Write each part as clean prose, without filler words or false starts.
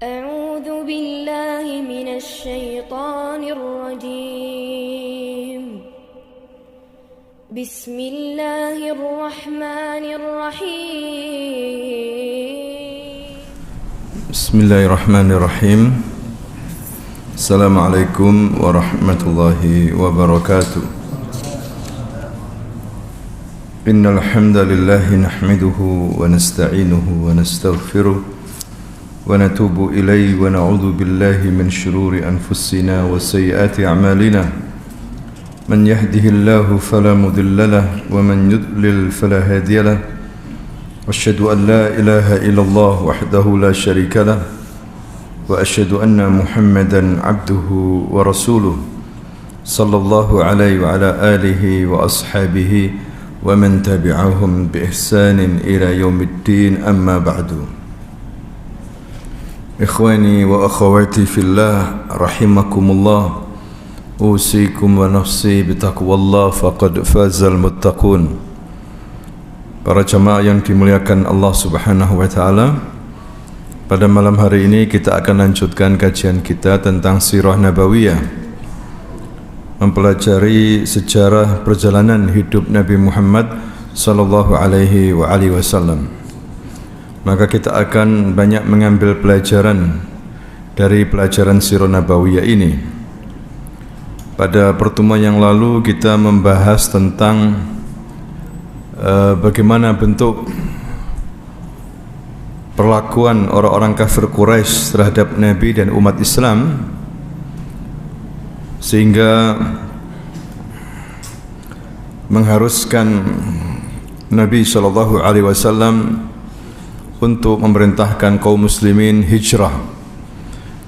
أعوذ بالله من الشيطان الرجيم بسم الله الرحمن الرحيم بسم الله الرحمن الرحيم السلام عليكم ورحمة الله وبركاته إن الحمد لله نحمده ونستعينه ونستغفره ونتوب إليه ونعوذ بالله من شرور أنفسنا وسيئات أعمالنا من يهده الله فلا مضل له ومن يضلل فلا هادي له وأشهد أن لا إله إلا الله وحده لا شريك له وأشهد أن محمدا عبده ورسوله صلى الله عليه وعلى آله وأصحابه ومن تبعهم بإحسان إلى يوم الدين أما بعد إخواني وأخواتي في الله رحمكم الله أوصيكم ونفسي بتقوى الله فقد فاز المتقون. Para jamaah yang dimuliakan Allah Subhanahu wa taala, pada malam hari ini kita akan lanjutkan kajian kita tentang sirah nabawiyah, mempelajari sejarah perjalanan hidup Nabi Muhammad sallallahu alaihi wasallam. Maka kita akan banyak mengambil pelajaran dari pelajaran sirah nabawiyah ini. Pada pertemuan yang lalu kita membahas tentang bagaimana bentuk perlakuan orang-orang kafir Quraisy terhadap Nabi dan umat Islam, sehingga mengharuskan Nabi SAW untuk memerintahkan kaum muslimin hijrah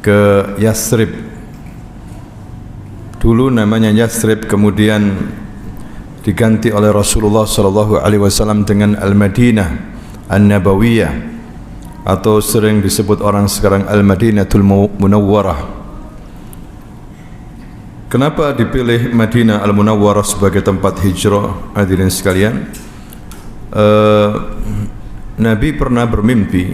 ke Yathrib. Dulu namanya Yathrib, kemudian diganti oleh Rasulullah SAW dengan Al-Madinah An-Nabawiyah, atau sering disebut orang sekarang Al-Madinatul Munawwarah. Kenapa dipilih Madinah Al-Munawwarah sebagai tempat hijrah? Hadirin sekalian, Nabi pernah bermimpi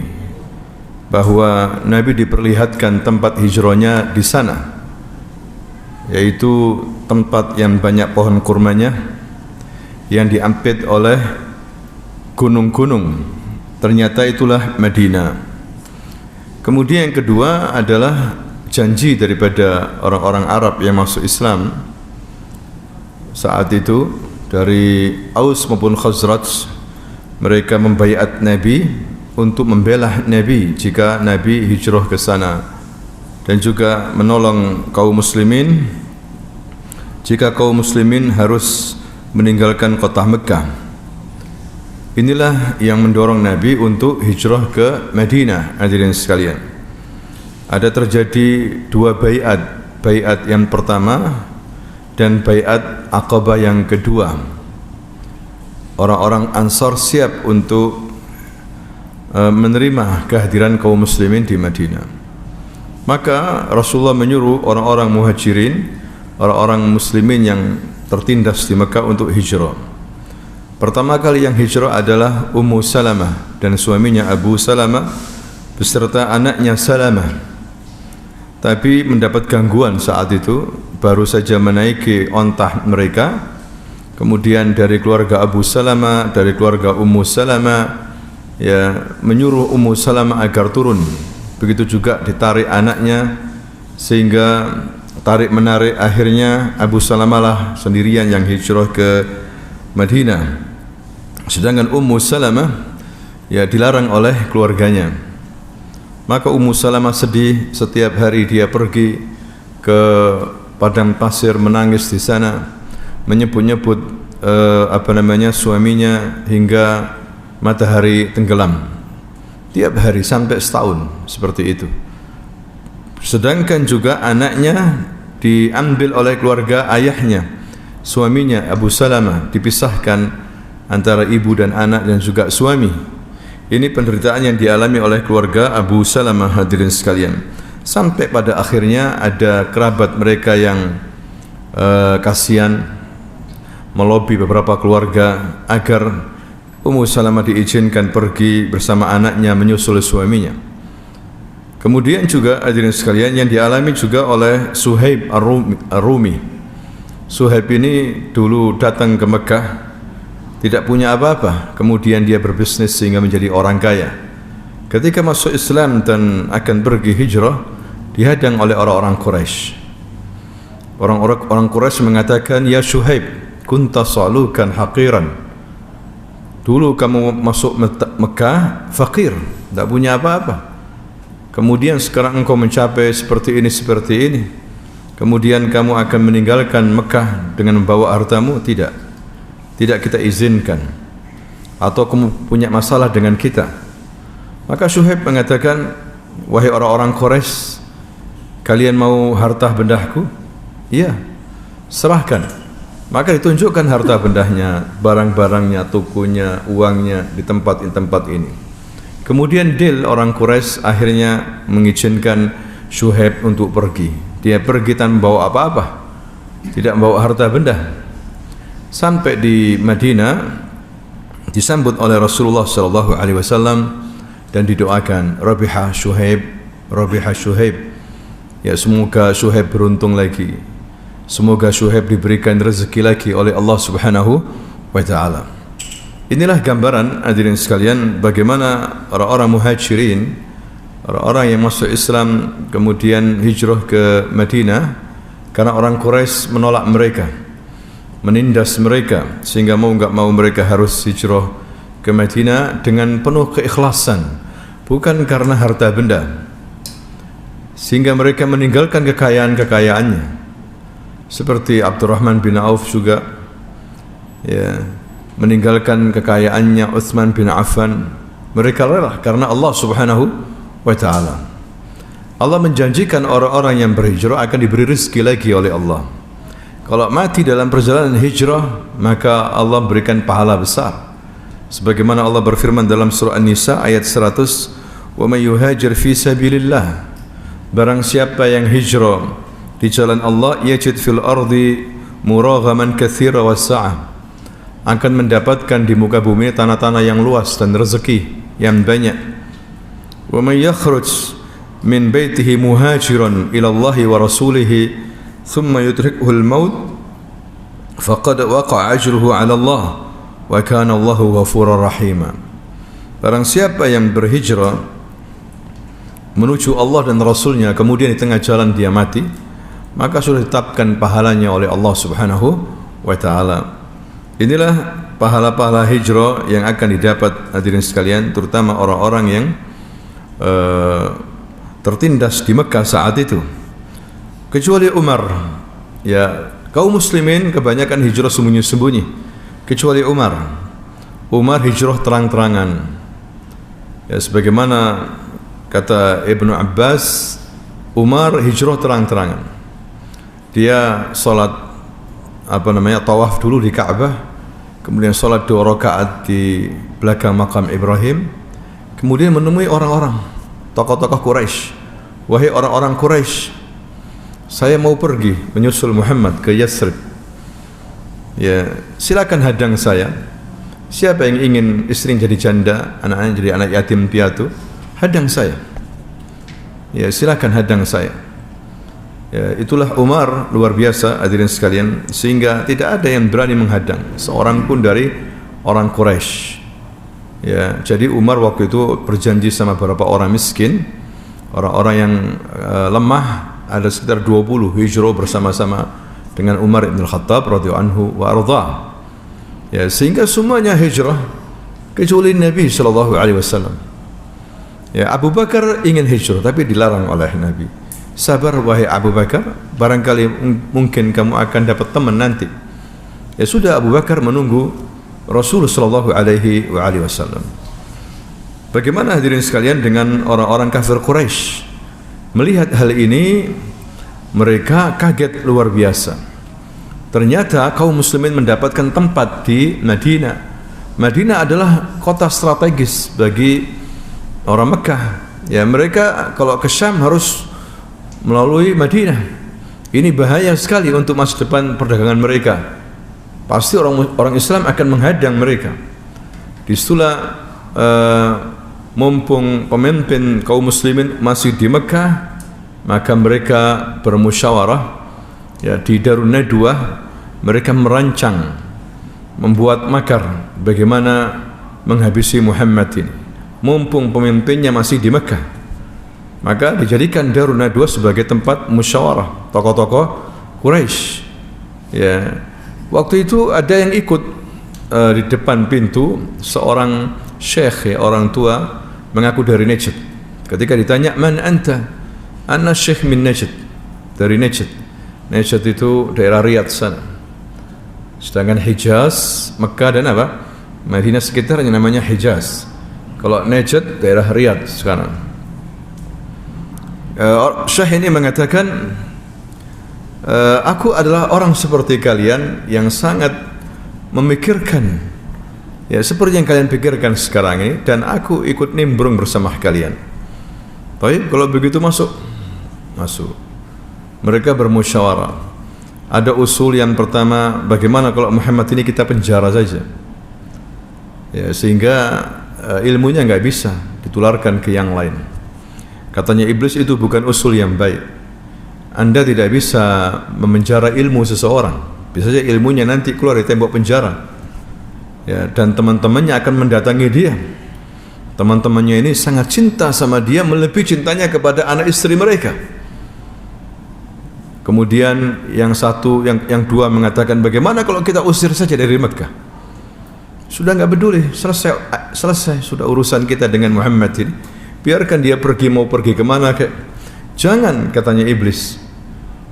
bahwa Nabi diperlihatkan tempat hijrahnya di sana, yaitu tempat yang banyak pohon kurmanya, yang diampit oleh gunung-gunung. Ternyata itulah Madinah. Kemudian yang kedua adalah janji daripada orang-orang Arab yang masuk Islam saat itu, dari Aus maupun Khazraj. Mereka membaiat Nabi untuk membela Nabi jika Nabi hijrah ke sana, dan juga menolong kaum muslimin jika kaum muslimin harus meninggalkan kota Mekah. Inilah yang mendorong Nabi untuk hijrah ke Madinah. Hadirin sekalian, ada terjadi dua baiat, baiat yang pertama dan baiat Aqabah yang kedua. Orang-orang Ansar siap untuk menerima kehadiran kaum muslimin di Madinah. Maka Rasulullah menyuruh orang-orang muhajirin, orang-orang muslimin yang tertindas di Mekah, untuk hijrah. Pertama kali yang hijrah adalah Ummu Salamah dan suaminya Abu Salamah beserta anaknya Salamah. Tapi mendapat gangguan saat itu, baru saja menaiki ontah mereka. Kemudian dari keluarga Abu Salamah, dari keluarga Ummu Salamah, ya, menyuruh Ummu Salamah agar turun. Begitu juga ditarik anaknya, sehingga tarik menarik, akhirnya Abu Salamah lah sendirian yang hijrah ke Madinah. Sedangkan Ummu Salamah ya dilarang oleh keluarganya. Maka Ummu Salamah sedih, setiap hari dia pergi ke padang pasir, menangis di sana, menyebut-nyebut suaminya hingga matahari tenggelam. Tiap hari sampai setahun seperti itu. Sedangkan juga anaknya diambil oleh keluarga ayahnya, suaminya Abu Salamah, dipisahkan antara ibu dan anak dan juga suami. Ini penderitaan yang dialami oleh keluarga Abu Salamah, hadirin sekalian. Sampai pada akhirnya ada kerabat mereka yang kasihan, melobi beberapa keluarga agar Ummu Salamah diizinkan pergi bersama anaknya menyusul suaminya. Kemudian juga hadirin sekalian yang dialami juga oleh Suhaib Ar-Rumi. Suhaib ini dulu datang ke Mekah tidak punya apa-apa, kemudian dia berbisnis sehingga menjadi orang kaya. Ketika masuk Islam dan akan pergi hijrah, dihadang oleh orang-orang Quraisy. Orang-orang Quraisy mengatakan, "Ya Suhaib, kunta salukan haqiran." Dulu kamu masuk Mekah fakir, tidak punya apa-apa. Kemudian sekarang engkau mencapai seperti ini. Kemudian kamu akan meninggalkan Mekah dengan membawa hartamu? Tidak kita izinkan. Atau kamu punya masalah dengan kita? Maka Suhaib mengatakan, "Wahai orang-orang Quraisy, kalian mau harta bendahku?" "Iya." "Serahkan." Maka ditunjukkan harta bendahnya, barang-barangnya, tukunya, uangnya di tempat ini. Kemudian deal orang Quraisy akhirnya mengizinkan Suhaib untuk pergi. Dia pergi tanpa membawa apa-apa, tidak membawa harta benda. Sampai di Madinah disambut oleh Rasulullah SAW dan didoakan, "Rabiha Suhaib, Rabiha Suhaib." Ya, semoga Suhaib beruntung lagi. Semoga Suhaib diberikan rezeki lagi oleh Allah Subhanahu wa taala. Inilah gambaran hadirin sekalian bagaimana orang-orang muhajirin, orang-orang yang masuk Islam kemudian hijrah ke Madinah karena orang Quraisy menolak mereka, menindas mereka, sehingga mau enggak mau mereka harus hijrah ke Madinah dengan penuh keikhlasan, bukan karena harta benda. Sehingga mereka meninggalkan kekayaan-kekayaannya. Seperti Abdurrahman bin Auf juga, ya, meninggalkan kekayaannya. Utsman bin Affan, mereka rela karena Allah Subhanahu wa taala. Allah menjanjikan orang-orang yang berhijrah akan diberi rezeki lagi oleh Allah. Kalau mati dalam perjalanan hijrah, maka Allah berikan pahala besar. Sebagaimana Allah berfirman dalam surah An-Nisa ayat 100, "Wa may yuhajir fi sabilillah." Barang siapa yang hijrah di jalan Allah, yajid fil ardi muraghaman katsira wasa'ah, akan mendapatkan di muka bumi tanah-tanah yang luas dan rezeki yang banyak. Wa may yakhruj min baitihi muhajiran ila Allah wa rasulih thumma yudrikuhu al-maut faqad waqa'a ajruhu 'ala Allah wa kana Allahu ghafurur rahima. Barang siapa yang berhijrah menuju Allah dan Rasulnya, kemudian di tengah jalan dia mati, maka sudah ditetapkan pahalanya oleh Allah Subhanahu wa taala. Inilah pahala-pahala hijrah yang akan didapat hadirin sekalian, terutama orang-orang yang tertindas di Mekah saat itu. Kecuali Umar. Ya, kaum muslimin kebanyakan hijrah sembunyi-sembunyi. Kecuali Umar. Umar hijrah terang-terangan. Ya, sebagaimana kata Ibnu Abbas, Umar hijrah terang-terangan. Dia salat tawaf dulu di Ka'bah, kemudian salat 2 rakaat di belakang makam Ibrahim, kemudian menemui orang-orang tokoh-tokoh Quraisy. "Wahai orang-orang Quraisy, saya mau pergi menyusul Muhammad ke Yathrib. Ya, silakan hadang saya. Siapa yang ingin istrinya jadi janda, anak-anaknya jadi anak yatim piatu, hadang saya. Ya, silakan hadang saya." Ya, itulah Umar, luar biasa hadirin sekalian, sehingga tidak ada yang berani menghadang seorang pun dari orang Quraisy. Ya, jadi Umar waktu itu berjanji sama beberapa orang miskin, orang-orang yang lemah, ada sekitar 20 hijrah bersama-sama dengan Umar bin Khattab radhiyallahu anhu wa ardha. Ya, sehingga semuanya hijrah kecuali Nabi sallallahu alaihi wasallam. Ya, Abu Bakar ingin hijrah tapi dilarang oleh Nabi. "Sabar wahai Abu Bakar, barangkali mungkin kamu akan dapat teman nanti." Ya sudah, Abu Bakar menunggu Rasulullah sallallahu alaihi wasallam. Bagaimana hadirin sekalian dengan orang-orang kafir Quraisy? Melihat hal ini, mereka kaget luar biasa. Ternyata kaum muslimin mendapatkan tempat di Madinah. Madinah adalah kota strategis bagi orang Mekah. Ya, mereka kalau ke Syam harus melalui Madinah. Ini bahaya sekali untuk masa depan perdagangan mereka. Pasti orang Islam akan menghadang mereka. Disitulah mumpung pemimpin kaum muslimin masih di Mekah, maka mereka bermusyawarah ya di Darun Nadwah. Mereka merancang, membuat makar bagaimana menghabisi Muhammad ini mumpung pemimpinnya masih di Mekah. Maka dijadikan Darun Nadwah sebagai tempat musyawarah tokoh-tokoh Quraisy. Ya, waktu itu ada yang ikut di depan pintu, seorang syekh, ya, orang tua mengaku dari Najd. Ketika ditanya, "Man anta?" "Ana syekh min Najd." Dari Najd. Najd itu daerah Riyadh sana. Sedangkan Hijaz, Mekah dan apa? Madinah sekitarnya namanya Hijaz. Kalau Najd daerah Riyadh sekarang. Syekh ini mengatakan, aku adalah orang seperti kalian yang sangat memikirkan ya seperti yang kalian pikirkan sekarang ini, dan aku ikut nimbrung bersama kalian. Baik, kalau begitu masuk. Mereka bermusyawarah. Ada usul yang pertama, bagaimana kalau Muhammad ini kita penjara saja, ya, sehingga ilmunya nggak bisa ditularkan ke yang lain. Katanya iblis, itu bukan usul yang baik. Anda tidak bisa memenjara ilmu seseorang. Bisa saja ilmunya nanti keluar dari tembok penjara, ya, dan teman-temannya akan mendatangi dia. Teman-temannya ini sangat cinta sama dia, melebihi cintanya kepada anak istri mereka. Kemudian yang dua mengatakan, bagaimana kalau kita usir saja dari Mekah? Sudah nggak peduli, selesai sudah urusan kita dengan Muhammad ini. Biarkan dia pergi, mau pergi kemana kek. Jangan, katanya iblis.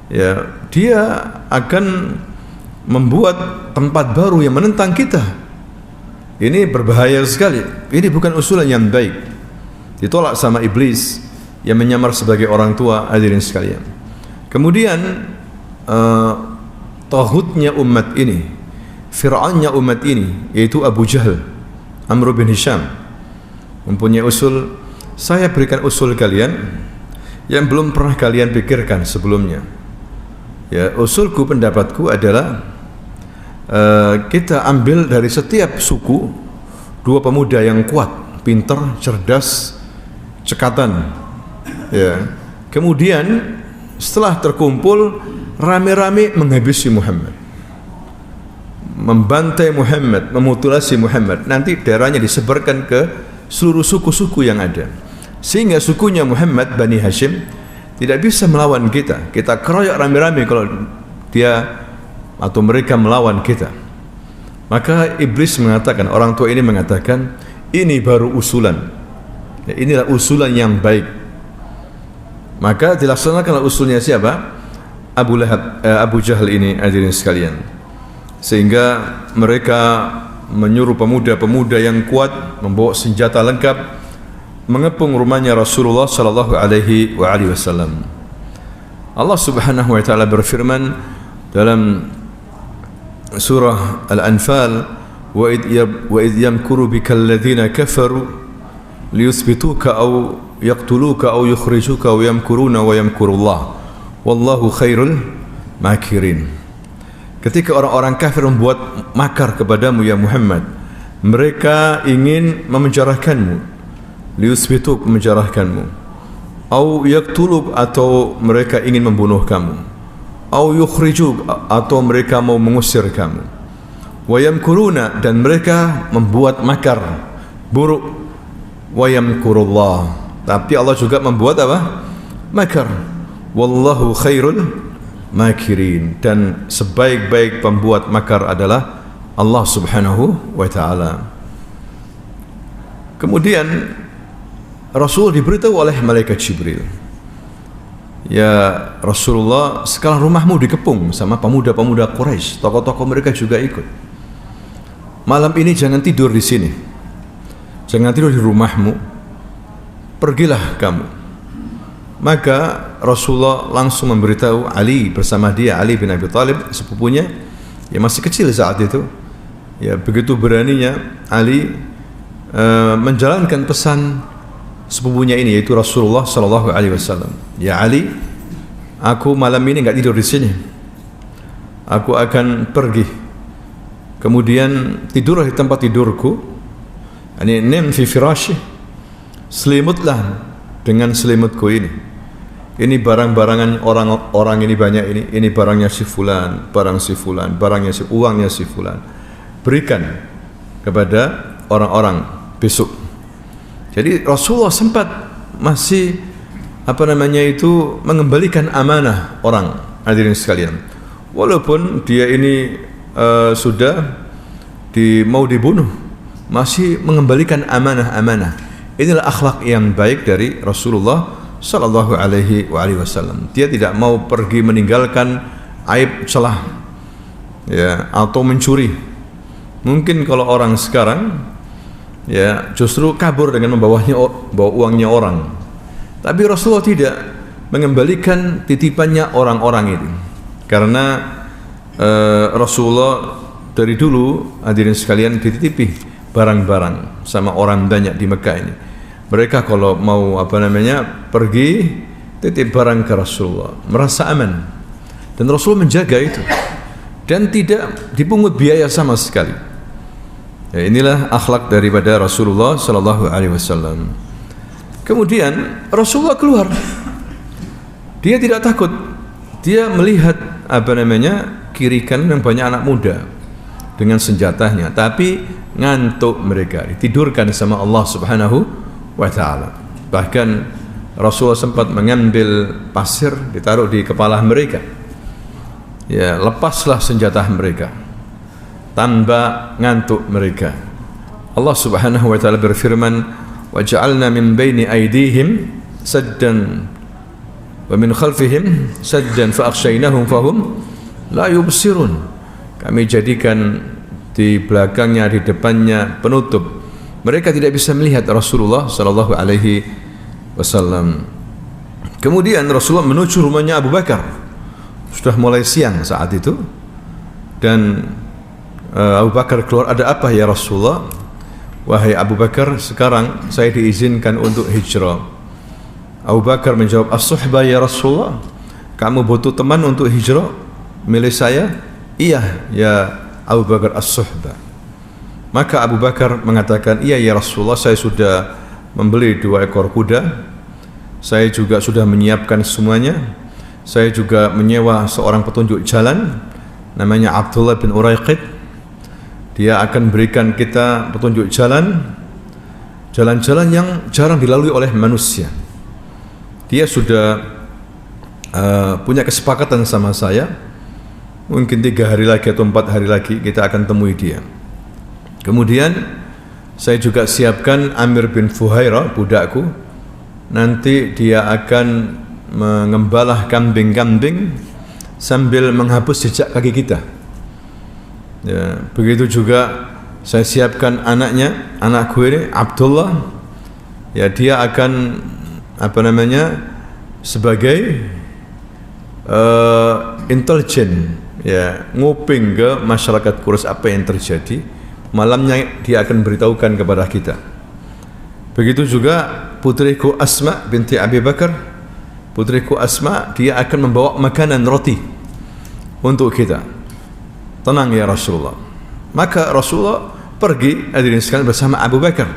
Ya, dia akan membuat tempat baru yang menentang kita. Ini berbahaya sekali. Ini bukan usulan yang baik. Ditolak sama iblis yang menyamar sebagai orang tua, hadirin sekalian. Kemudian taghutnya umat ini, Fir'aunnya umat ini, yaitu Abu Jahal, Amr bin Hisham, mempunyai usul. Saya berikan usul kalian yang belum pernah kalian pikirkan sebelumnya. Ya, usulku, pendapatku adalah kita ambil dari setiap suku 2 pemuda yang kuat, pintar, cerdas, cekatan. Ya. Kemudian setelah terkumpul, rame-rame menghabisi Muhammad, membantai Muhammad, memutilasi Muhammad. Nanti darahnya disebarkan ke seluruh suku-suku yang ada, sehingga sukunya Muhammad, Bani Hashim, tidak bisa melawan kita. Kita keroyok rame-rame kalau dia atau mereka melawan kita. Maka iblis mengatakan, orang tua ini mengatakan, ini baru usulan, ya, inilah usulan yang baik. Maka dilaksanakanlah usulnya siapa? Abu Jahal ini, hadirin sekalian. Sehingga mereka menyuruh pemuda-pemuda yang kuat membawa senjata lengkap, mengepung rumahnya Rasulullah sallallahu alaihi wasallam. Allah Subhanahu wa taala berfirman dalam surah Al-Anfal, wa id yamkuru bikal ladzina kafaru liyuthbituka aw yaqtuluka aw yukhrijuka wa yamkuruna wa yamkurullah wallahu khairul makirin. Ketika orang-orang kafir membuat makar kepadamu ya Muhammad, mereka ingin memenjarakanmu, liyuthbituk, memenjarakanmu, au yaqtuluk, atau mereka ingin membunuh kamu, au yukhrijuk, atau mereka mau mengusir kamu, wa yamkuruna, dan mereka membuat makar buruk, wa yamkurullah, tapi Allah juga membuat apa? Makar. Wallahu khairul makirin, dan sebaik-baik pembuat makar adalah Allah Subhanahu wa taala. Kemudian Rasul diberitahu oleh malaikat Jibril, ya Rasulullah, sekarang rumahmu dikepung sama pemuda-pemuda Quraisy, tokoh-tokoh mereka juga ikut. Malam ini jangan tidur di sini, jangan tidur di rumahmu, pergilah kamu. Maka Rasulullah langsung memberitahu Ali bersama dia, Ali bin Abi Thalib, sepupunya, yang masih kecil saat itu. Ya, begitu beraninya Ali menjalankan pesan sepupunya ini, yaitu Rasulullah sallallahu alaihi wasallam. Ya Ali, aku malam ini enggak tidur di sini. Aku akan pergi. Kemudian tidurlah di tempat tidurku. Ani nim fi firashi. selimutlah dengan selimutku ini. Ini barang-barangan orang ini banyak ini barangnya si fulan, barang si fulan, barangnya si uangnya si fulan. Berikan kepada orang-orang besok. Jadi Rasulullah sempat masih mengembalikan amanah orang, hadirin sekalian. Walaupun dia ini sudah mau dibunuh, masih mengembalikan amanah-amanah. Inilah akhlak yang baik dari Rasulullah sallallahu alaihi wasallam. Dia tidak mau pergi meninggalkan aib celah, ya, atau mencuri. Mungkin kalau orang sekarang, ya, justru kabur dengan bawa uangnya orang. Tapi Rasulullah tidak, mengembalikan titipannya orang-orang itu. Karena Rasulullah dari dulu, hadirin sekalian, dititipi barang-barang sama orang banyak di Mekah ini. Mereka kalau mau pergi, titip barang ke Rasulullah, merasa aman, dan Rasulullah menjaga itu dan tidak dipungut biaya sama sekali. Ya, inilah akhlak daripada Rasulullah sallallahu alaihi wasallam. Kemudian Rasulullah keluar, dia tidak takut. Dia melihat kiri kanan yang banyak anak muda dengan senjatanya, tapi ngantuk mereka, ditidurkan sama Allah Subhanahu wa ta'ala. Bahkan Rasulullah sempat mengambil pasir, ditaruh di kepala mereka. Ya, lepaslah senjata mereka, tambah ngantuk mereka. Allah Subhanahu wa ta'ala berfirman, wa ja'alna min baini aydihim saddan wa min khalfihim saddan fa aghshaynahum fahum la yubsirun. Kami jadikan di belakangnya, di depannya penutup. Mereka tidak bisa melihat Rasulullah sallallahu alaihi wasallam. Kemudian Rasulullah menuju rumahnya Abu Bakar. Sudah mulai siang saat itu. Dan Abu Bakar keluar, "Ada apa ya Rasulullah?" "Wahai Abu Bakar, sekarang saya diizinkan untuk hijrah." Abu Bakar menjawab, "As-suhbah ya Rasulullah, kamu butuh teman untuk hijrah milih saya?" "Iya ya Abu Bakar, as-suhbah." Maka Abu Bakar mengatakan, "Iya ya Rasulullah, saya sudah membeli 2 ekor kuda. Saya juga sudah menyiapkan semuanya. Saya juga menyewa seorang petunjuk jalan, namanya Abdullah bin Uraiqid. Dia akan berikan kita petunjuk jalan-jalan yang jarang dilalui oleh manusia. Dia sudah punya kesepakatan sama saya. Mungkin 3 hari lagi atau 4 hari lagi kita akan temui dia. Kemudian saya juga siapkan Amir bin Fuhairah, budakku. Nanti dia akan mengembalah kambing-kambing sambil menghapus jejak kaki kita. Ya, begitu juga saya siapkan anakku ini Abdullah. Ya, dia akan sebagai intelijen, ya, nguping ke masyarakat Quraisy apa yang terjadi. Malamnya dia akan beritahukan kepada kita. Begitu juga putriku Asma binti Abi Bakar. Putriku Asma, dia akan membawa makanan roti untuk kita. Tenang ya Rasulullah. Maka Rasulullah pergi, hadirin sekalian, bersama Abu Bakar.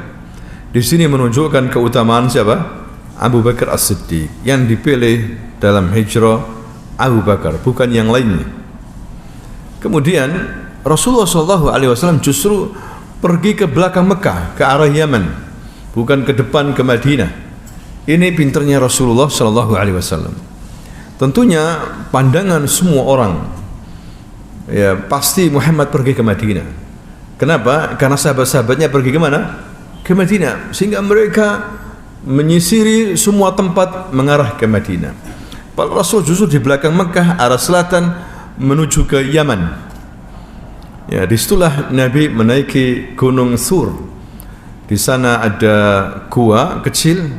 Di sini menunjukkan keutamaan siapa? Abu Bakar As-Siddiq. Yang dipilih dalam hijrah Abu Bakar, bukan yang lainnya. Kemudian Rasulullah SAW justru pergi ke belakang Mekah, ke arah Yaman, bukan ke depan ke Madinah. Ini pinternya Rasulullah SAW. Tentunya pandangan semua orang, ya, pasti Muhammad pergi ke Madinah. Kenapa? Karena sahabat-sahabatnya pergi ke mana? Ke Madinah, sehingga mereka menyisiri semua tempat mengarah ke Madinah. Pak Rasul justru di belakang Mekah, arah selatan menuju ke Yaman. Ya, disitulah Nabi menaiki Gunung Thur. Di sana ada gua kecil.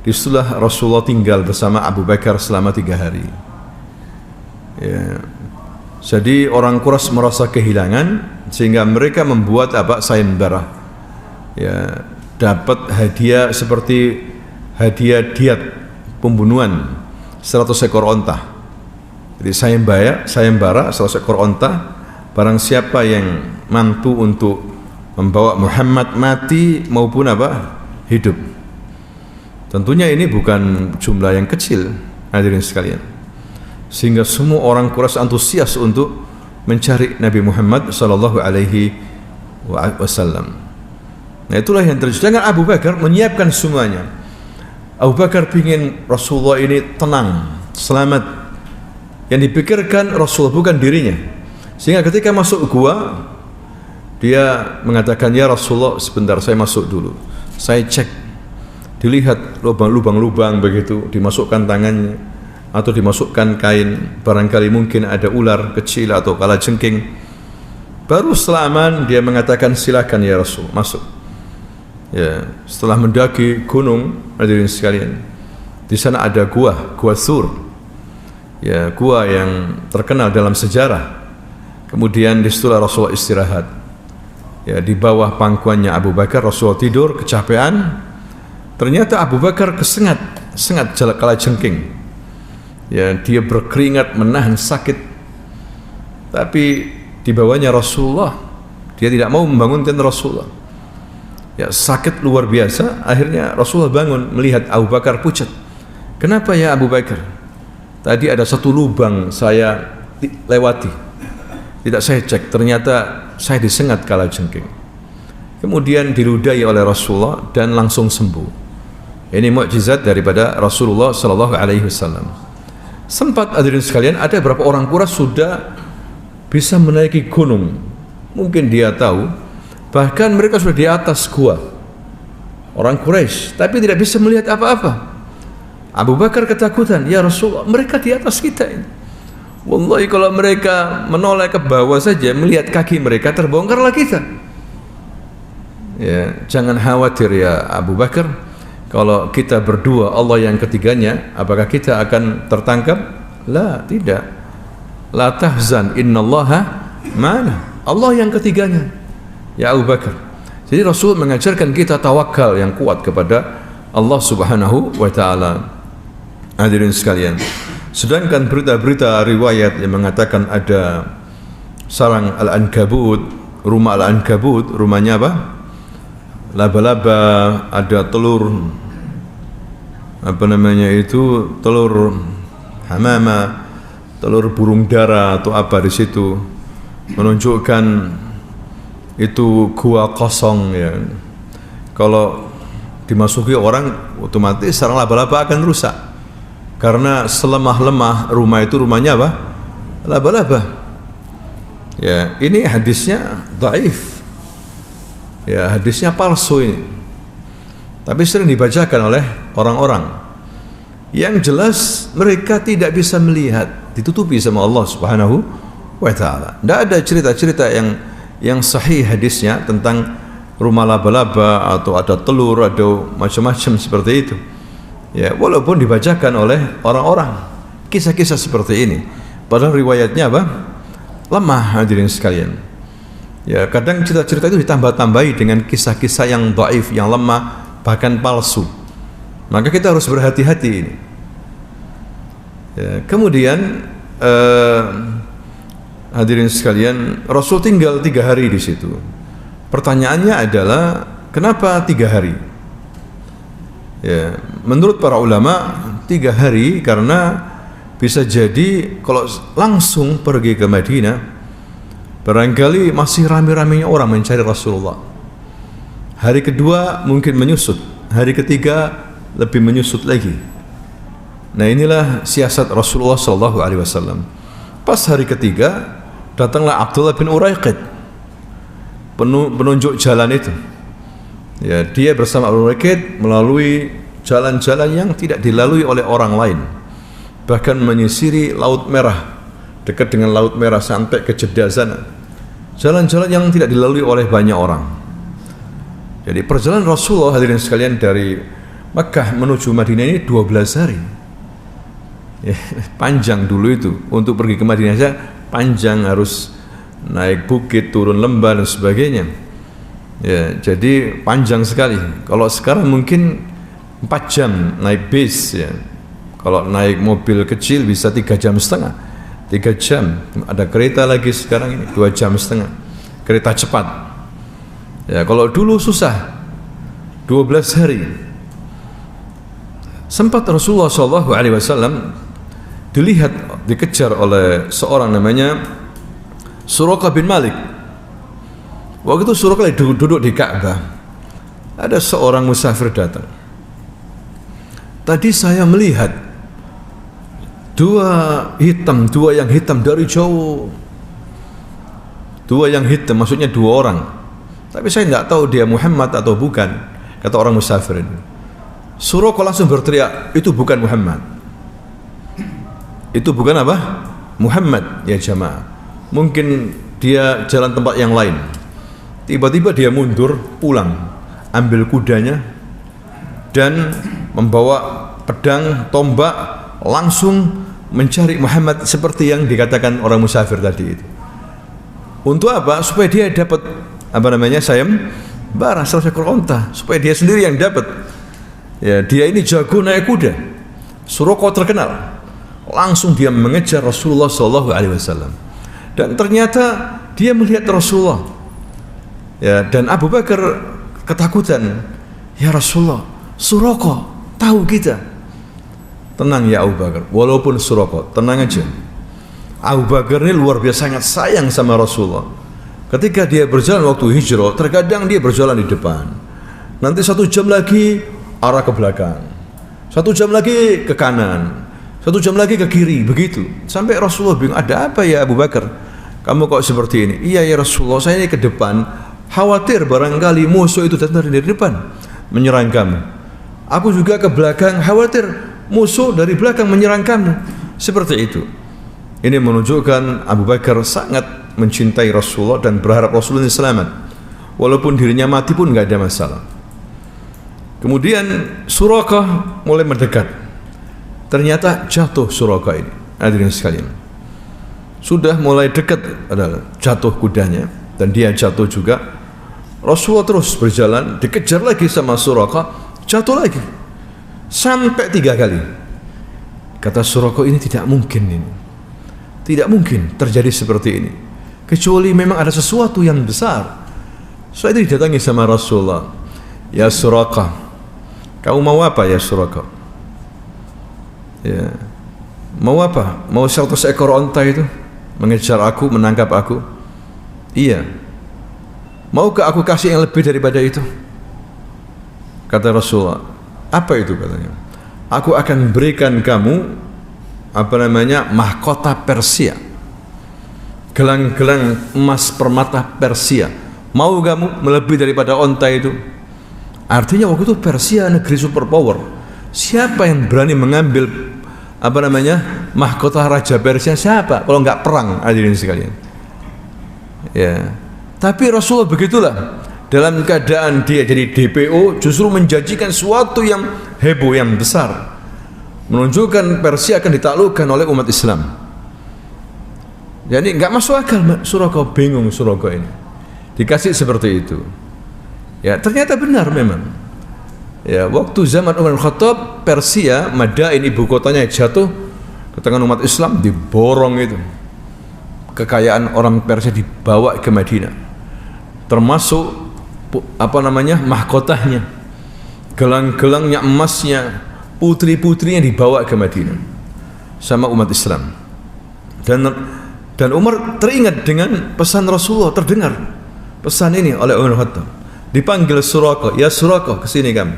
Disitulah Rasulullah tinggal bersama Abu Bakar selama 3 hari. Ya. Jadi orang Quraisy merasa kehilangan, sehingga mereka membuat sayembara. Ya, dapat hadiah seperti hadiah diat pembunuhan 100 ekor onta. Jadi sayembara 100 ekor onta. Barang siapa yang mampu untuk membawa Muhammad mati maupun hidup, Tentunya ini bukan jumlah yang kecil, hadirin sekalian. Sehingga semua orang Quraisy antusias untuk mencari Nabi Muhammad sallallahu alaihi wasallam. Nah, itulah yang terjadi. Sedangkan Abu Bakar menyiapkan semuanya. Abu Bakar ingin Rasulullah ini tenang, selamat. Yang dipikirkan Rasulullah bukan dirinya. Sehingga ketika masuk gua, dia mengatakan, "Ya Rasulullah, sebentar saya masuk dulu. Saya cek." Dilihat lubang-lubang begitu, dimasukkan tangannya atau dimasukkan kain, barangkali mungkin ada ular kecil atau kalajengking. Baru setelah aman dia mengatakan, "Silakan ya Rasul, masuk." Ya, setelah mendaki gunung, hadirin sekalian, di sana ada gua Thur. Ya, gua yang terkenal dalam sejarah. Kemudian di situlah Rasulullah istirahat. Ya, di bawah pangkuannya Abu Bakar, Rasulullah tidur kecapean. Ternyata Abu Bakar sengat kalajengking. Ya, dia berkeringat menahan sakit. Tapi di bawahnya Rasulullah, dia tidak mau membangunkan Rasulullah. Ya, sakit luar biasa. Akhirnya Rasulullah bangun melihat Abu Bakar pucat. "Kenapa ya Abu Bakar? Tadi ada satu lubang saya lewati. Tidak saya cek, ternyata saya disengat kalajengking." Kemudian diludahi oleh Rasulullah dan langsung sembuh. Ini mukjizat daripada Rasulullah sallallahu alaihi wasallam. Sempat hadirin sekalian, ada beberapa orang Quraisy sudah bisa menaiki gunung. Mungkin dia tahu, bahkan mereka sudah di atas gua. Orang Quraisy, tapi tidak bisa melihat apa-apa. Abu Bakar ketakutan, "Ya Rasulullah, mereka di atas kita ini. Wallahi kalau mereka menoleh ke bawah saja, melihat kaki mereka, terbongkarlah kita." Ya, jangan khawatir ya Abu Bakar. Kalau kita berdua, Allah yang ketiganya, apakah kita akan tertangkap? La, tidak. La tahzan, innallaha ma'ana. Allah yang ketiganya. Ya Abu Bakar. Jadi Rasul mengajarkan kita tawakal yang kuat kepada Allah Subhanahu wa taala. Hadirin sekalian. Sedangkan berita-berita riwayat yang mengatakan ada sarang Al-Ankabut, rumah Al-Ankabut, rumahnya apa? Laba-laba, ada telur telur hamama, telur burung dara atau apa di situ, menunjukkan itu gua kosong ya. Kalau dimasuki orang, otomatis sarang laba-laba akan rusak. Karena selemah-lemah rumah itu, rumahnya apa? Laba-laba. Ya, ini hadisnya dhaif. Ya, hadisnya palsu ini. Tapi sering dibacakan oleh orang-orang. Yang jelas mereka tidak bisa melihat, ditutupi sama Allah Subhanahu wa taala. Tidak ada cerita-cerita yang sahih hadisnya tentang rumah laba-laba atau ada telur atau macam-macam seperti itu. Ya, walaupun dibacakan oleh orang-orang kisah-kisah seperti ini, padahal riwayatnya apa? Lemah, hadirin sekalian. Ya, kadang cerita-cerita itu ditambah-tambahi dengan kisah-kisah yang dhaif, yang lemah, bahkan palsu. Maka kita harus berhati-hati ini. Ya, kemudian hadirin sekalian, Rasul tinggal 3 hari di situ. Pertanyaannya adalah kenapa 3 hari? Ya, menurut para ulama 3 hari karena bisa jadi kalau langsung pergi ke Madinah, barangkali masih rame-ramenya orang mencari Rasulullah. Hari kedua mungkin menyusut, hari ketiga lebih menyusut lagi. Nah, inilah siasat Rasulullah sallallahu alaihi wasallam. Pas hari ketiga datanglah Abdullah bin Uraiqid, penunjuk jalan itu. Ya, dia bersama Uraiqid melalui jalan-jalan yang tidak dilalui oleh orang lain. Bahkan menyisiri Laut Merah, dekat dengan Laut Merah sampai ke Jeddah sana. Jalan-jalan yang tidak dilalui oleh banyak orang. Jadi perjalanan Rasulullah hadirin sekalian dari Makkah menuju Madinah ini 12 hari. Ya, panjang dulu itu. Untuk pergi ke Madinah saja panjang, harus naik bukit, turun lembah dan sebagainya. Ya, jadi panjang sekali. Kalau sekarang mungkin 4 jam naik bis ya. Kalau naik mobil kecil bisa 3,5 jam. 3 jam. Ada kereta lagi sekarang ini 2,5 jam. Kereta cepat. Ya, kalau dulu susah 12 hari. Sempat Rasulullah SAW dikejar oleh seorang namanya Suraqah bin Malik. Waktu itu Suraqah duduk di Ka'bah. Ada seorang musafir datang. Tadi saya melihat dua yang hitam dari jauh. Dua yang hitam, maksudnya dua orang. Tapi saya tidak tahu dia Muhammad atau bukan, kata orang musafir ini. Suraqah langsung berteriak, itu bukan Muhammad. Itu bukan apa? Muhammad, ya jamaah. Mungkin dia jalan tempat yang lain. Tiba-tiba dia mundur, pulang, ambil kudanya dan membawa pedang, tombak, langsung mencari Muhammad seperti yang dikatakan orang musafir tadi itu. Untuk apa? Supaya dia dapat sayembara, 100 ekor unta, supaya dia sendiri yang dapat. Ya, dia ini jago naik kuda. Suraqah terkenal. Langsung dia mengejar Rasulullah SAW. Dan ternyata dia melihat Rasulullah. Ya, dan Abu Bakar ketakutan. Ya Rasulullah, Suraqah tahu kita. Tenang ya Abu Bakar, walaupun Suraqah, tenang aja. Abu Bakar ini luar biasa sangat sayang sama Rasulullah. Ketika dia berjalan waktu hijrah, terkadang dia berjalan di depan. Nanti 1 jam lagi arah ke belakang, 1 jam lagi ke kanan, 1 jam lagi ke kiri, begitu. Sampai Rasulullah bingung, ada apa ya Abu Bakar? Kamu kok seperti ini? Iya ya Rasulullah, saya ini ke depan, khawatir barangkali musuh itu datang dari depan menyerang kamu. Aku juga ke belakang, khawatir musuh dari belakang menyerang kamu. Seperti itu. Ini menunjukkan Abu Bakar sangat mencintai Rasulullah dan berharap Rasulullah selamat. Walaupun dirinya mati pun nggak ada masalah. Kemudian Suraqah mulai mendekat. Ternyata jatuh Suraqah ini. Hadirin sekalian. Sudah mulai dekat adalah jatuh kudanya dan dia jatuh juga. Rasulullah terus berjalan, dikejar lagi sama Suraqah, jatuh lagi. Sampai 3 kali. Kata Suraqah, ini tidak mungkin ini. Tidak mungkin terjadi seperti ini. Kecuali memang ada sesuatu yang besar. Setelah itu didatangi sama Rasulullah. Ya Suraqah, kamu mau apa ya Suraqah? Ya. Mau apa? Mau 100 ekor onta itu? Mengejar aku, menangkap aku? Iya. Maukah aku kasih yang lebih daripada itu? Kata Rasulullah. Apa itu katanya? Aku akan berikan kamu mahkota Persia, gelang-gelang emas permata Persia. Mau kamu melebihi daripada onta itu? Artinya waktu itu Persia negeri superpower. Siapa yang berani mengambil mahkota Raja Persia? Siapa? Kalau nggak perang, hadirin sekalian. Ya. Tapi Rasulullah begitulah. Dalam keadaan dia jadi DPO, justru menjanjikan sesuatu yang heboh, yang besar. Menunjukkan Persia akan ditaklukkan oleh umat Islam. Jadi nggak masuk akal. Suraqah bingung, Suraqah ini dikasih seperti itu. Ya ternyata benar memang. Ya waktu zaman Umar bin Khattab, Persia, Madain ibu kotanya jatuh ke tangan umat Islam, diborong itu. Kekayaan orang Persia dibawa ke Madinah, termasuk mahkotanya, gelang-gelangnya, emasnya, putri-putrinya dibawa ke Madinah sama umat Islam. Dan Umar teringat dengan pesan Rasulullah, terdengar pesan ini oleh Umar bin Khattab. Dipanggil Suraqah, ya Suraqah, kesini kamu.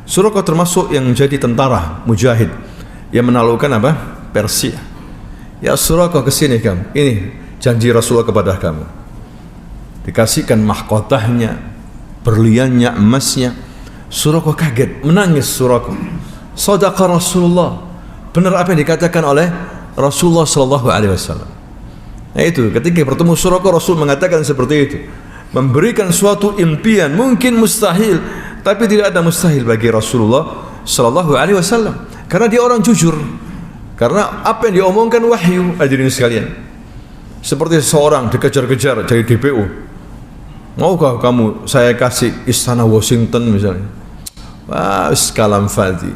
Suraqah termasuk yang menjadi tentara mujahid yang menaklukkan Persia. Ya Suraqah, kesini kamu. Ini janji Rasulullah kepada kamu. Dikasihkan mahkotanya, berliannya, emasnya. Suraqah kaget, menangis Suraqah. Shadaqa Rasulullah, benar apa yang dikatakan oleh Rasulullah SAW. Nah itu, ketika bertemu Suraqah, Rasul mengatakan seperti itu, memberikan suatu impian, mungkin mustahil, tapi tidak ada mustahil bagi Rasulullah SAW, karena dia orang jujur, karena apa yang diomongkan wahyu. Hadirin sekalian, seperti seorang dikejar-kejar jadi DPO, maukah kamu saya kasih istana Washington misalnya? Wah, kalam fadhi,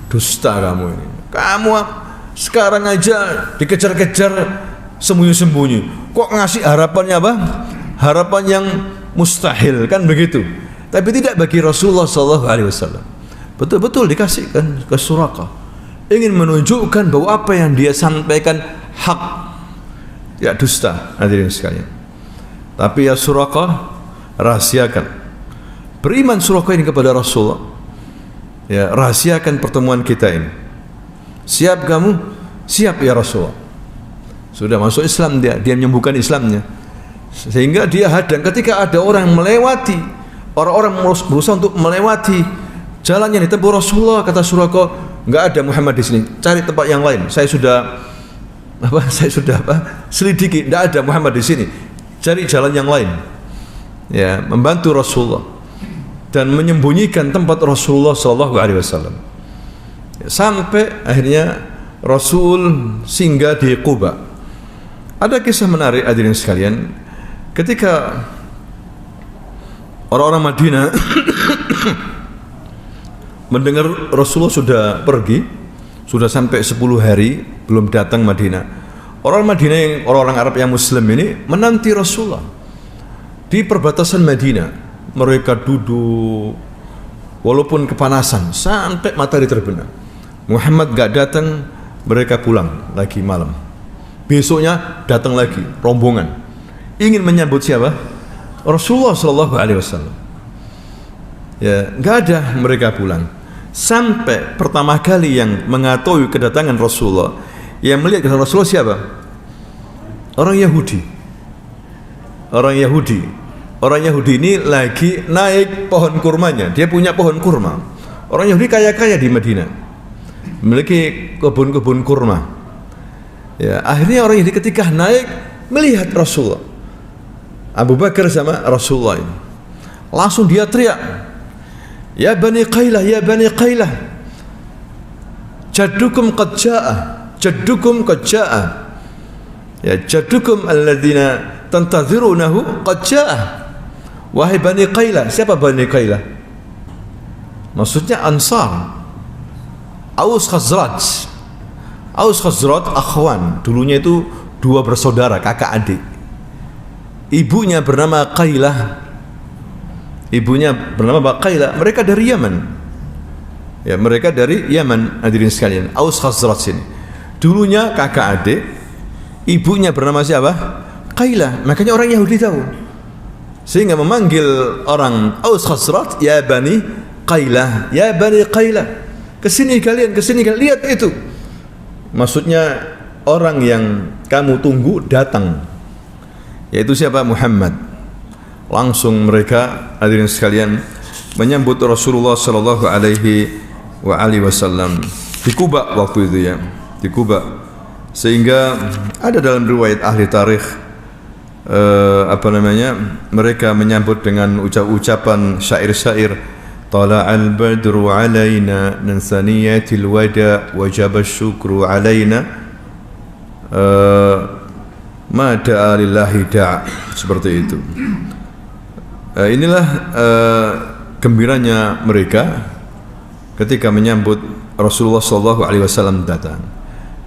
dusta kamu ini. Kamu sekarang aja dikejar-kejar sembunyi-sembunyi, kok ngasih harapannya harapan yang mustahil, kan begitu. Tapi tidak bagi Rasulullah SAW. betul-betul dikasihkan ke Suraqah, ingin menunjukkan bahwa apa yang dia sampaikan hak, tidak dusta. Hadirin sekalian, tapi ya Suraqah, rahasiakan. Beriman Suraqah ini kepada Rasulullah, ya, rahasiakan pertemuan kita ini. Siap kamu? Siap ya Rasulullah. Sudah masuk Islam, dia menyembuhkan Islamnya, sehingga dia hadang ketika ada orang melewati, orang-orang berusaha untuk melewati jalan yang ditempuh Rasulullah. Kata Suraqah, enggak ada Muhammad di sini, cari tempat yang lain. Saya sudah selidiki, enggak ada Muhammad di sini, cari jalan yang lain. Ya, membantu Rasulullah dan menyembunyikan tempat Rasulullah sallallahu alaihi wasallam. Sampai akhirnya Rasul singgah di Quba. Ada kisah menarik hadirin sekalian, ketika orang-orang Madinah mendengar Rasulullah sudah pergi, sudah sampai 10 hari belum datang Madinah. Orang Madinah yang orang-orang Arab yang Muslim ini menanti Rasulullah di perbatasan Madinah. Mereka duduk walaupun kepanasan sampai matahari terbenam. Muhammad gak datang, mereka pulang lagi malam. Besoknya datang lagi rombongan, ingin menyambut siapa? Rasulullah sallallahu alaihi wasallam. Ya, gak ada, mereka pulang. Sampai pertama kali yang mengetahui kedatangan Rasulullah, yang melihat kedatangan Rasulullah siapa? Orang Yahudi. Orang Yahudi ini lagi naik pohon kurmanya. Dia punya pohon kurma. Orang Yahudi kaya-kaya di Madinah, memiliki kebun-kebun kurma. Ya, akhirnya orang Yahudi ketika naik melihat Rasulullah, Abu Bakar sama Rasulullah ini, langsung dia teriak, "Ya Bani Qailah, ya Bani Qailah, jaddukum qad jaa, jaddukum qad jaa, ya jaddukum alladhina tantadhirunahu qad jaa." Wahai Bani Qailah. Siapa Bani Qailah? Maksudnya Ansar, Aus Khazraj. Aus Khazraj akhwan, dulunya itu dua bersaudara, kakak adik. Ibunya bernama Qailah. Mereka dari Yaman. Ya, mereka dari Yaman, hadirin sekalian. Aus Khazraj ini dulunya kakak adik, ibunya bernama siapa? Qailah. Makanya orang Yahudi tahu, sehingga memanggil orang Aus Khazraj, "Ya Bani Qailah, ya Bani Qailah, kesini kalian, lihat itu." Maksudnya orang yang kamu tunggu datang, yaitu siapa? Muhammad. Langsung mereka, hadirin sekalian, menyambut Rasulullah sallallahu alaihi wasallam di Quba waktu itu, ya, di Quba. Sehingga ada dalam riwayat ahli tarikh, mereka menyambut dengan ucapan syair-syair, "Tala'al badru alaina min saniyatil wada wajaba syukru alaina ma da'a lillahi da'a." Seperti itu. Inilah gembiranya mereka ketika menyambut Rasulullah sallallahu alaihi wasallam datang.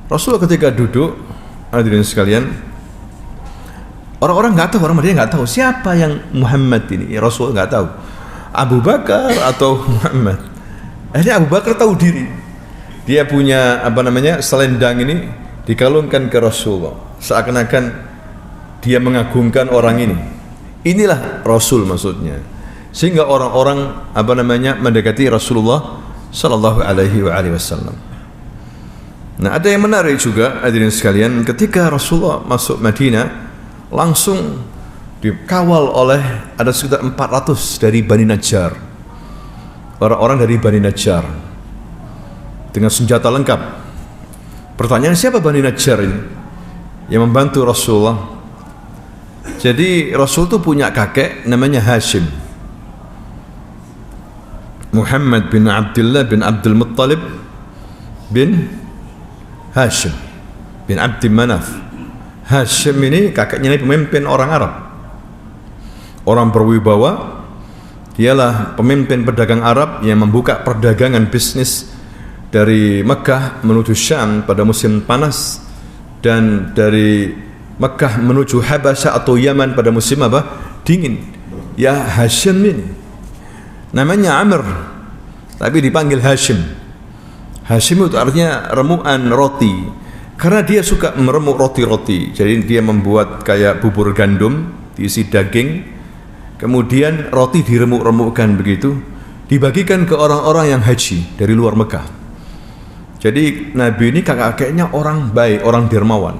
Rasulullah ketika duduk, hadirin sekalian, orang-orang nggak tahu, orang Madinah nggak tahu siapa yang Muhammad ini. Ya, Rasul nggak tahu Abu Bakar atau Muhammad. Akhirnya Abu Bakar tahu diri, dia punya selendang ini dikalungkan ke Rasulullah, seakan-akan dia mengagungkan orang ini. Inilah Rasul maksudnya. Sehingga orang-orang mendekati Rasulullah sallallahu alaihi wasallam. Nah, ada yang menarik juga hadirin sekalian, ketika Rasulullah masuk Madinah, langsung dikawal oleh ada sekitar 400 dari Bani Najjar, orang-orang dari Bani Najjar dengan senjata lengkap. Pertanyaan, siapa Bani Najjar ini yang membantu Rasulullah? Jadi Rasul itu punya kakek namanya Hashim, Muhammad bin Abdullah bin Abdul Muttalib bin Hashim bin Abdi Manaf. Hashim ini kakeknya ini pemimpin orang Arab, orang berwibawa. Dialah pemimpin pedagang Arab yang membuka perdagangan bisnis dari Mekah menuju Syam pada musim panas, dan dari Mekah menuju Habasyah atau Yaman pada musim dingin. Ya, Hashim ini namanya Amr tapi dipanggil Hashim. Hashim itu artinya remukan roti, karena dia suka meremuk roti-roti. Jadi dia membuat kayak bubur gandum diisi daging, kemudian roti diremuk-remukkan begitu, dibagikan ke orang-orang yang haji dari luar Mekah. Jadi Nabi ini kakek-kakeknya orang baik, orang dermawan,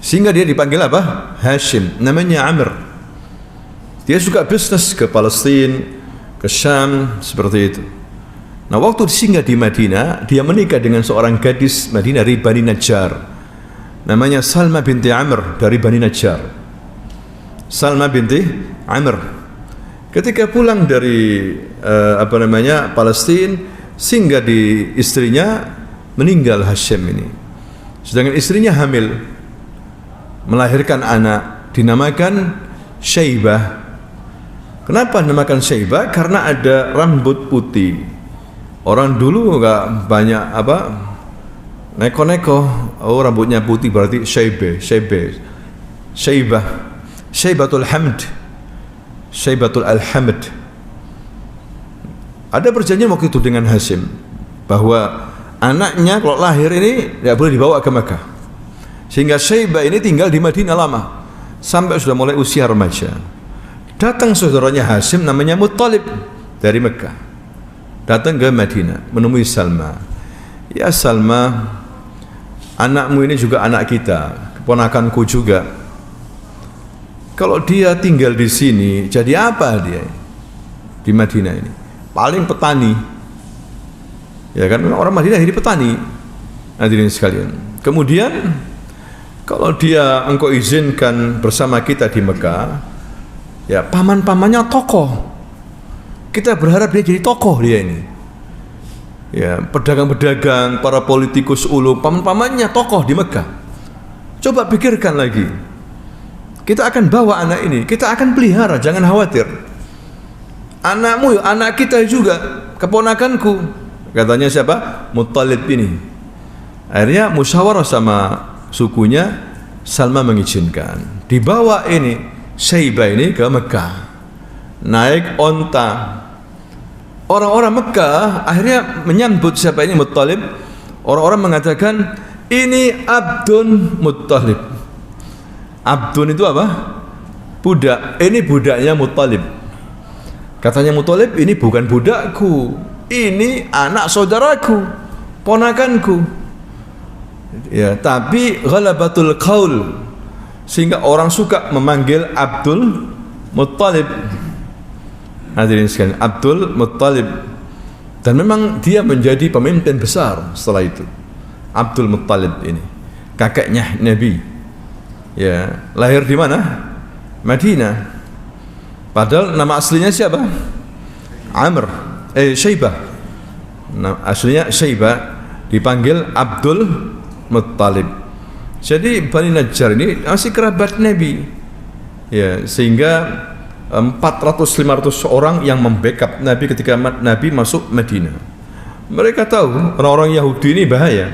sehingga dia dipanggil apa? Hashim. Namanya Amr. Dia suka bisnis ke Palestina, ke Syam, seperti itu. Nah, waktu singgah di Madinah, dia menikah dengan seorang gadis Madinah dari Bani Najjar, namanya Salma binti Amr dari Bani Najjar. Salma binti Amr ketika pulang dari Palestina, singgah di istrinya, meninggal Hashim ini. Sedangkan istrinya hamil, melahirkan anak, dinamakan Syaibah. Kenapa dinamakan Syaibah? Karena ada rambut putih. Orang dulu enggak banyak neko-neko, oh rambutnya putih berarti Syaibah. Syaibatul Hamd, Syaibatul Alhamd. Ada perjanjian waktu itu dengan Hashim bahwa anaknya kalau lahir ini tidak boleh dibawa ke Mekah, sehingga Syaibah ini tinggal di Madinah lama sampai sudah mulai usia remaja. Datang saudaranya Hashim namanya Muttalib dari Mekah, datang ke Madinah menemui Salma. Ya Salma, anakmu ini juga anak kita, keponakanku juga. Kalau dia tinggal di sini, jadi apa dia di Madinah ini? Paling petani. Ya kan, orang Madinah ini petani. Hadirin sekalian. Kemudian kalau dia engkau izinkan bersama kita di Mekah, ya paman-pamannya tokoh. Kita berharap dia jadi tokoh dia ini. Ya, pedagang-pedagang, para politikus ulung, paman-pamannya tokoh di Mekah. Coba pikirkan lagi. Kita akan bawa anak ini, kita akan pelihara, jangan khawatir. Anakmu, anak kita juga, keponakanku. Katanya siapa? Muttalib ini. Akhirnya musyawarah sama sukunya, Salma mengizinkan. Dibawa ini Syaibah ini ke Mekah, naik onta. Orang-orang Mekah akhirnya menyambut siapa ini Muttalib. Orang-orang mengatakan ini Abdun Muttalib. Abdun itu apa? Budak. Ini budaknya Muttalib. Katanya Muttalib, ini bukan budakku, ini anak saudaraku, ponakanku. Ya, tapi ghalabatul qaul, sehingga orang suka memanggil Abdul Muttalib. Hadirin sekalian, Abdul Muttalib. Dan memang dia menjadi pemimpin besar setelah itu. Abdul Muttalib ini kakeknya Nabi. Ya, lahir di mana? Madinah. Padahal nama aslinya siapa? Amr, Syaibah. Nama aslinya Syaibah, dipanggil Abdul Muttalib. Jadi Bani Najjar ini masih kerabat Nabi. Ya, sehingga 400-500 orang yang membackup Nabi ketika Nabi masuk Madinah. Mereka tahu orang-orang Yahudi ini bahaya.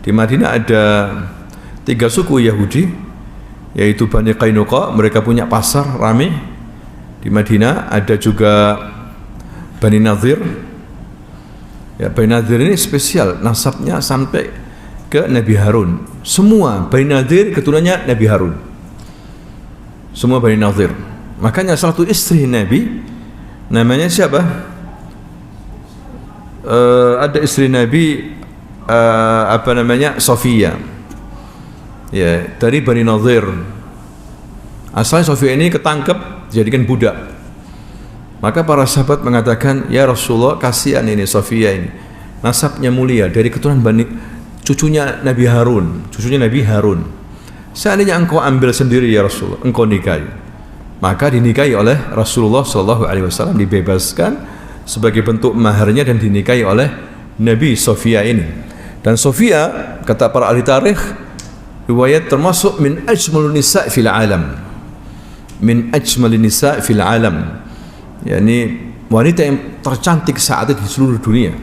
Di Madinah ada 3 suku Yahudi, yaitu Bani Qainuqa, mereka punya pasar ramai. Di Madinah ada juga Bani Nadir. Ya, Bani Nadir ini spesial, nasabnya sampai ke Nabi Harun. Semua Bani Nadir keturunannya Nabi Harun. Semua Bani Nadir. Makanya satu istri Nabi namanya siapa? Ada istri Nabi Sofia. Ya, dari Bani Nadir. Asalnya Sofia ini ketangkep jadikan budak. Maka para sahabat mengatakan, ya Rasulullah, kasihan ini Sofia ini, nasabnya mulia dari keturunan cucunya Nabi Harun, seandainya engkau ambil sendiri ya Rasulullah, engkau nikahi. Maka dinikahi oleh Rasulullah SAW, dibebaskan sebagai bentuk maharnya dan dinikahi oleh Nabi Sofia ini. Dan Sofia, kata para ahli tarikh riwayat, termasuk min ajmalun nisa' fil alam, min ajmalin nisa' fil alam, yakni wanita yang tercantik saat itu di seluruh dunia.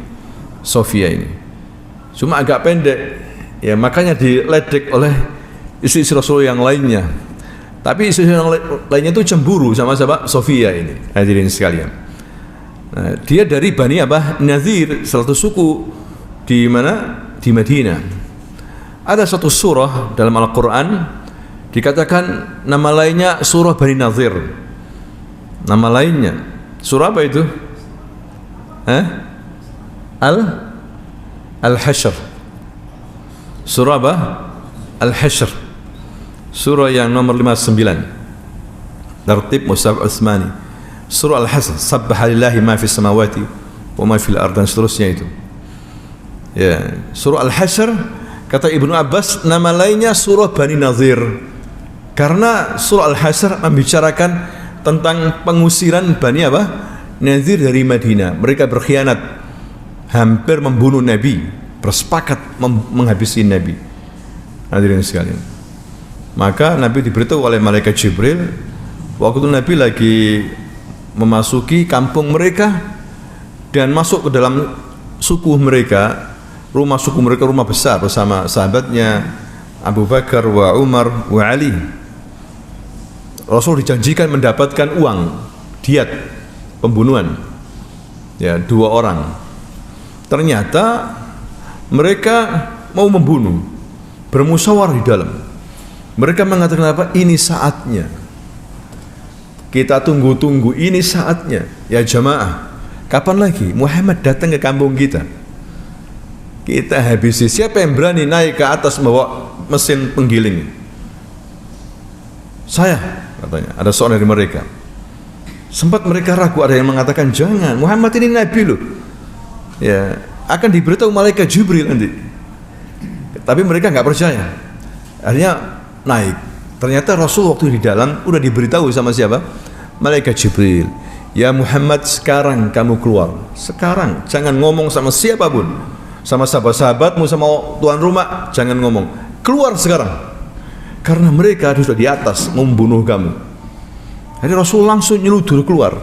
Sofia ini cuma agak pendek, ya makanya diledek oleh istri-istri Rasul yang lainnya. Tapi istri yang lainnya itu cemburu sama siapa? Sofia ini. Hadirin sekalian. Nah, dia dari Bani apa? Nazir, salah satu suku di mana? Di Madinah. Ada satu surah dalam Al-Quran dikatakan nama lainnya surah Bani Nazir. Nama lainnya surah apa itu? Al-Hashr. Surah apa? Al-Hashr. Surah yang nomor 59. Tertib Mushaf Utsmani. Surah Al-Hashr. Sabbaha lillahi ma fis samawati wa ma fil ardi, dan seterusnya itu. Ya, surah Al-Hashr kata Ibnu Abbas nama lainnya surah Bani Nazir. Karena surah Al-Hashr membicarakan tentang pengusiran Bani apa? Nazir dari Madinah. Mereka berkhianat, hampir membunuh Nabi, bersepakat menghabisi Nabi. Hadirin sekalian. Maka Nabi diberitahu oleh malaikat Jibril waktu itu Nabi lagi memasuki kampung mereka dan masuk ke dalam suku mereka, rumah suku mereka, rumah besar bersama sahabatnya Abu Bakar wa Umar wa Ali. Rasul dijanjikan mendapatkan uang diat pembunuhan, ya, 2 orang. Ternyata mereka mau membunuh, bermusyawarah di dalam. Mereka mengatakan apa? Ini saatnya. Kita tunggu-tunggu, ini saatnya. Ya jamaah, kapan lagi Muhammad datang ke kampung kita? Kita habisi. Siapa yang berani naik ke atas membawa mesin penggiling? Saya, katanya. Ada seorang dari mereka. Sempat mereka ragu, ada yang mengatakan jangan, Muhammad ini Nabi loh. Ya, akan diberitahu malaikat Jibril nanti. Tapi mereka nggak percaya. Akhirnya naik. Ternyata Rasul waktu di dalam udah diberitahu sama siapa? Malaikat Jibril. Ya Muhammad, sekarang kamu keluar. Sekarang, jangan ngomong sama siapapun. Sama sahabat-sahabatmu, sama tuan rumah, jangan ngomong. Keluar sekarang. Karena mereka sudah di atas membunuh kamu. Jadi Rasul langsung nyeludur keluar.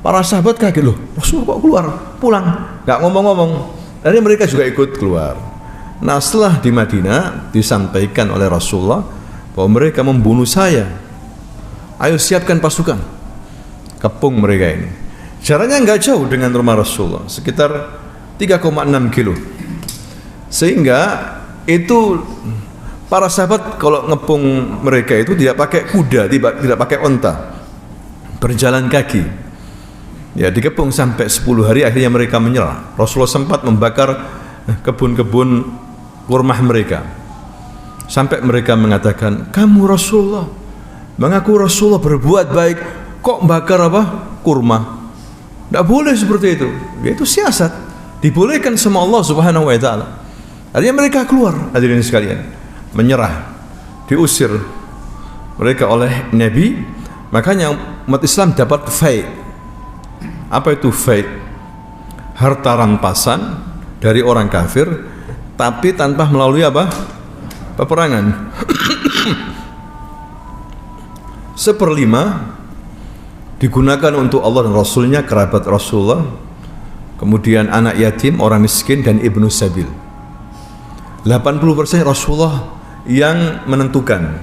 Para sahabat kaget, loh, Rasul kok keluar? Pulang, nggak ngomong-ngomong. Jadi mereka juga ikut keluar. Nah, setelah di Madinah disampaikan oleh Rasulullah bahwa mereka membunuh saya. Ayo siapkan pasukan. Kepung mereka ini. Jaraknya nggak jauh dengan rumah Rasulullah, sekitar 3,6 kilo. Sehingga itu para sahabat kalau ngepung mereka itu tidak pakai kuda, tidak pakai onta, berjalan kaki. Ya, dikepung sampai 10 hari, akhirnya mereka menyerah. Rasulullah sempat membakar kebun-kebun kurma mereka. Sampai mereka mengatakan, kamu Rasulullah, mengaku Rasulullah berbuat baik, kok bakar apa? Kurma. Tidak boleh seperti itu. Itu siasat. Dibolehkan sama Allah Subhanahu wa taala. Akhirnya mereka keluar, hadirin sekalian, menyerah, diusir mereka oleh Nabi. Makanya umat Islam dapat fai. Apa itu fai? Harta rampasan dari orang kafir, tapi tanpa melalui apa? Peperangan. 1/5 digunakan untuk Allah dan Rasulnya, kerabat Rasulullah, kemudian anak yatim, orang miskin, dan ibnu sabil. 80% Rasulullah yang menentukan,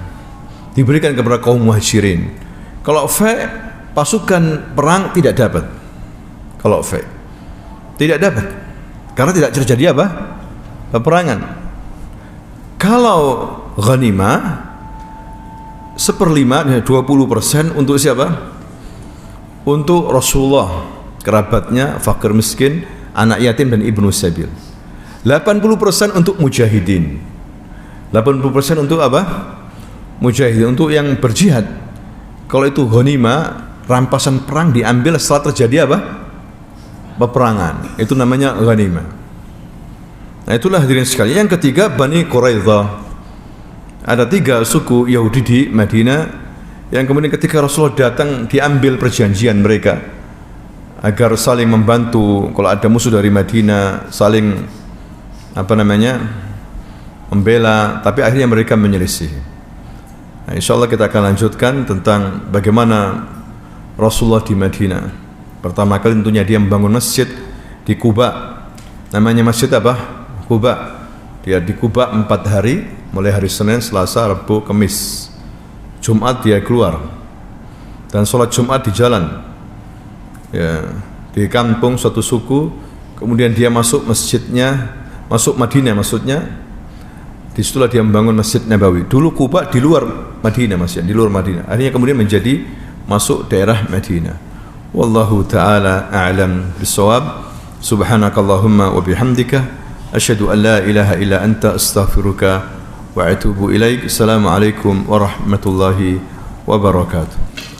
diberikan kepada kaum muhajirin. Kalau pasukan perang tidak dapat. Kalau tidak dapat, karena tidak terjadi apa? Peperangan. Kalau ghanimah 1/5, 20% untuk siapa? Untuk Rasulullah, kerabatnya, fakir miskin, anak yatim, dan ibnu sabil. 80% untuk mujahidin. 80% untuk apa? Mujahidin, untuk yang berjihad. Kalau itu ghanimah, rampasan perang diambil setelah terjadi apa? Peperangan. Itu namanya ghanimah. Nah, itulah hadirin sekalian. Yang ketiga, Bani Quraidah. Ada 3 suku Yahudi di Madinah yang kemudian ketika Rasulullah datang diambil perjanjian mereka agar saling membantu kalau ada musuh dari Madinah, saling membela, tapi akhirnya mereka menyelisih. Nah, insyaallah kita akan lanjutkan tentang bagaimana Rasulullah di Madinah. Pertama kali tentunya dia membangun masjid di Quba. Namanya masjid apa? Quba. Dia di Quba 4 hari, mulai hari Senin, Selasa, Rabu, Kamis. Jumat dia keluar dan sholat Jumat di jalan. Ya, di kampung suatu suku, kemudian dia masuk masjidnya, masuk Madinah maksudnya. Disitulah dia membangun Masjid Nabawi. Dulu Quba di luar Madinah, masjid di luar Madinah. Akhirnya kemudian menjadi masuk daerah Madinah. Wallahu taala a'lam bissawab. Subhanakallahumma wa bihamdika asyhadu an la ilaha illa anta astaghfiruka wa atubu ilaik. Assalamualaikum warahmatullahi wabarakatuh.